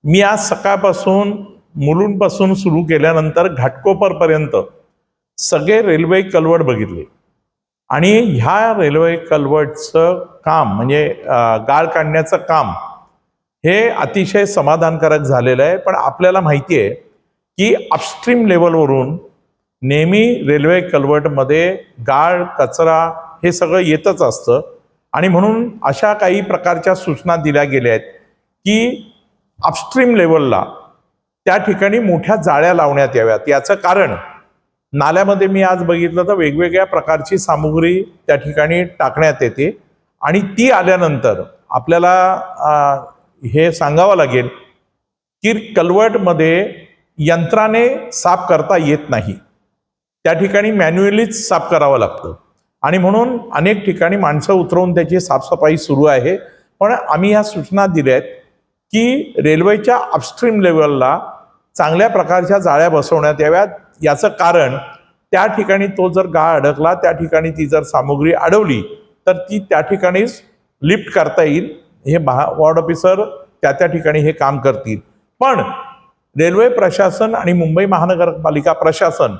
मी आज सकाळपासून मुलुंडपासून सुरू केल्यानंतर घाटकोपरपर्यंत सगळे रेल्वे कलवड बघितले आणि ह्या रेल्वे कलवडचं काम म्हणजे गाळ काढण्याचं काम हे अतिशय समाधानकारक झालेलं आहे। पण आपल्याला माहिती आहे की अपस्ट्रीम लेवलवरून नेहमी रेल्वे कलवटमध्ये गाळ कचरा हे सगळं येतच असतं आणि म्हणून अशा काही प्रकारच्या सूचना दिल्या गेल्या आहेत की अपस्ट्रीम लेवलला त्या ठिकाणी मोठ्या जाळ्या लावण्यात याव्यात। याचं कारण नाल्यामध्ये मी आज बघितलं तर वेगवेगळ्या प्रकारची सामुग्री त्या ठिकाणी टाकण्यात येते आणि ती आल्यानंतर आपल्याला हे सांगावं लागेल की कलवटमध्ये यंत्राने साफ करता येत नाही, त्या ठिकाणी मॅन्युअलीच साफ करावं लागतं आणि म्हणून अनेक ठिकाणी माणसं उतरवून त्याची साफसफाई सुरू आहे। पण आम्ही ह्या सूचना दिल्या आहेत की रेल्वेच्या अपस्ट्रीम लेवलला चांगल्या प्रकारच्या जाळ्या बसवण्यात याव्यात। याचं कारण त्या ठिकाणी तो जर गाळ अडकला, त्या ठिकाणी ती जर सामुग्री अडवली तर ती त्या ठिकाणीच लिफ्ट करता येईल। हे वॉर्ड ऑफिसर त्या ठिकाणी हे काम करतील। पण रेल्वे प्रशासन आणि मुंबई महानगरपालिका प्रशासन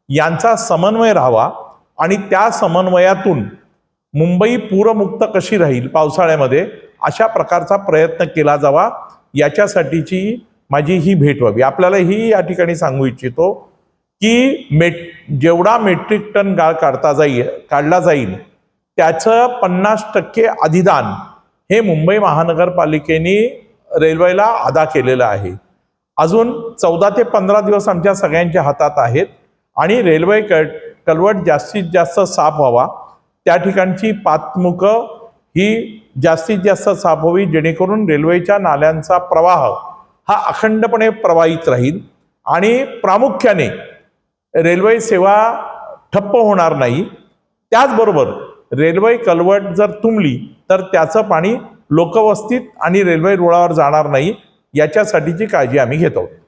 यांचा समन्वय राहावा आणि त्या समन्वयातून मुंबई पूरमुक्त कशी राहील पावसाळ्यामध्ये अशा प्रकारचा प्रयत्न केला जावा, याच्यासाठीची माझी ही भेट व्हावी। आपल्याला ही या ठिकाणी सांगू इच्छितो की जेवढा मेट्रिक टन गाळ काढला जाईल त्याचं 50% अधिदान हे मुंबई महानगरपालिकेने रेल्वेला अदा केलेलं आहे। अजून 14 ते 15 दिवस आमच्या सगळ्यांच्या हातात आहेत आणि रेल्वे कलवट जास्तीत जास्त साफ व्हावा, त्या ठिकाणची पातमुखं ही जास्तीत जास्त साफ व्हावी जेणेकरून रेल्वेच्या नाल्यांचा प्रवाह हा अखंडपणे प्रवाहित राहील आणि प्रामुख्याने रेल्वे सेवा ठप्प होणार नाही। त्याचबरोबर रेल्वे कलवट जर तुंबली तर त्याचं पाणी लोकवस्तीत आणि रेल्वे रुळावर जाणार नाही, याच्यासाठीची काळजी आम्ही घेतो।